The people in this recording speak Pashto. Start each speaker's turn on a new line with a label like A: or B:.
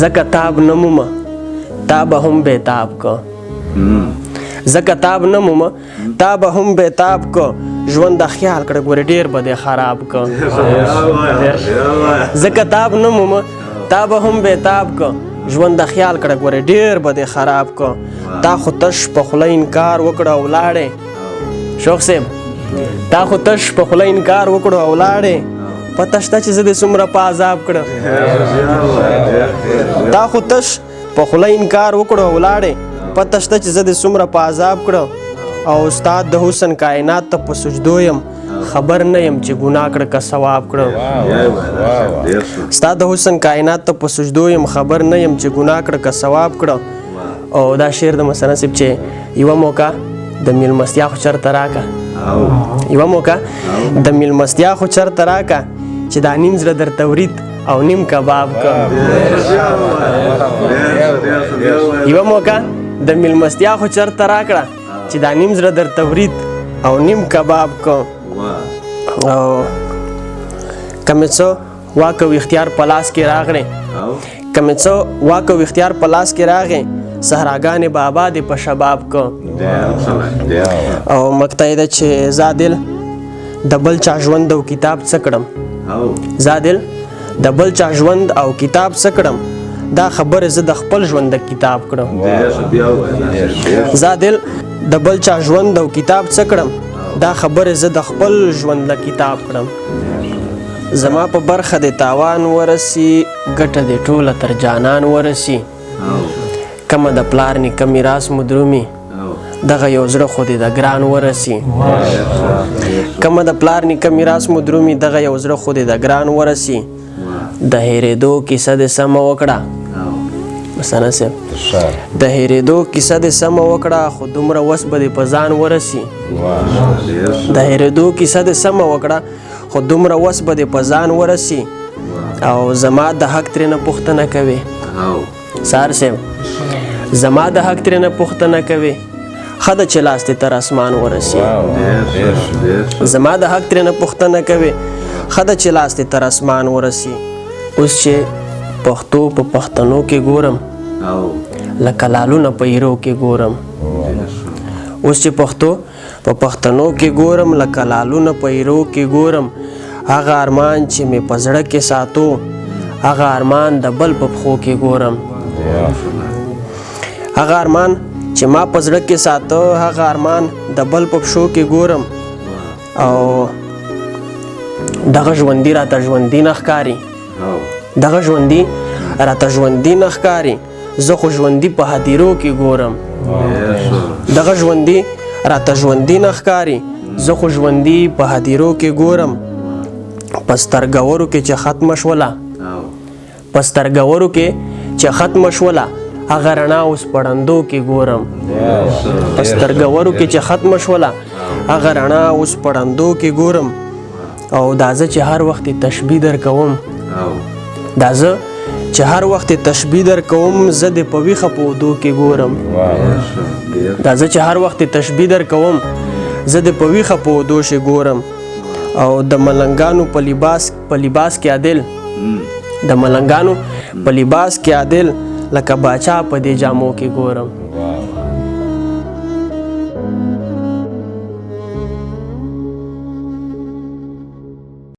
A: زکه تاب نمومه تا به هم بیتاب که زکه تاب نمومه تا به هم بیتاب که ژوند د خیال کړه ګورې ډېر به دې خراب که زکه تاب نمومه تا به هم بیتاب که ژوند د خیال کړه ګورې ډېر به دې خراب که تا خو تش په خوله انکار وکړه او ولاړې شوخ صاحب تا خو تش په خوله انکار وکړو او ولاړې پته شته چې زه دې څومره په عذاب کړه تا خو تش په خوله انکار وکړو او ولاړې پته شته چې زه دې څومره په عذاب کړه او استاد د حسن کائنات ته په سجدو یم خبر نه یم چې ګناه کړه که ثواب کړه استاد د حسن کائنات ته په سجدو یم خبر نه یم چې ګناه کړه که ثواب کړه او دا شعر د مثلا صاحب چې یوه موقع د میلمستیا خو چرته راکه یوه موقع د میلمستیا خو چرته راکه چې دا نیم زړه درته ورید او نیم کباب که یوه موقع د میلمستیا خو چرته راکړه چې دا نیم زړه درته ورید او نیم کباب که او که مې څه واک او اختیار په لاس کې راغلی که مې څه واک او اختیار په لاس کې راغی صحراګانې به آبادې په شباب که او مقطع یې ده چې زه دل د بل چا ژوند او کتاب څه کړم زه دل د بل چا ژوند او کتاب څه کړم دا خبرې زه د خپل ژوند د کتاب کړم زه دل د بل چا ژوند او کتاب څه کړم دا خبرې زه د خپل ژوند د کتاب کړم زما په برخه د تاوان ورسی ګټه د ټوله تر جانان ورسی کمه د پلار نیکه میراث مو درومي دغه یو زړه خو دې د ګران ورسی کمه د پلار نیکه میراث مو درومي دغه یو زړه خو دې د ګران ورسی د هېرېدو کیسه دې سمه وکړه مثلا صاحب د هېرېدو کیسه دې سمه وکړه خو دومره وس به دې په ځان ورسی د هېرېدو کیسه دې سمه وکړه خو دومره وس به دې په ځان ورسی او زما د حق ترېنه پوښتنه کوي سار صاحب زما د حق ترېنه پوښتنه کوي ښه ده چې لاس دې تر اسمان ورسی زما د حق ترېنه پوښتنه کوي ښه ده چې لاس دې تر اسمان ورسی اوس چې پښتو په پښتنو کې ګورم لکه لالونه په ایرو کې ګورم اوس چې پښتو په پښتنو کې ګورم لکه لالونه په ایرو کې ګورم هغه ارمان چې مې په زړه کې ساتو هغه ارمان د بل په پښو کې ګورم هغه ارمان چې ما په زړه کې ساته هغه ارمان د بل په پښو کې ګورم او دغه ژوندي راته ژوندي نه ښکاري دغه ژوندي راته ژوندي نه ښکاري زه خو ژوندي په هدیرو کې ګورم دغه ژوندي راته ژوندي نه ښکاري زه خو ژوندي په هدیرو کې ګورم په سترګورو کې چې ختمه شوله په سترګورو کې چې ختمه شوله هغه رڼا اوس پړندو کې ګورم په سترګورو کې چې ختمه شوله هغه رڼا اوس پړندو کې ګورم او دا زه چې هر وخت تشبیه در کوم دا زه چې هر وخت تشبیه در کوم زه د په ویښه په اودو کې ګورم دا زه چې هر وخت تشبیه در کوم زه د په ویښه په اودو کې ګورم او د ملنګانو په لباس کې عادل د ملنګانو په لباس کې عادل لکه باچا په دې جامو کې ګورم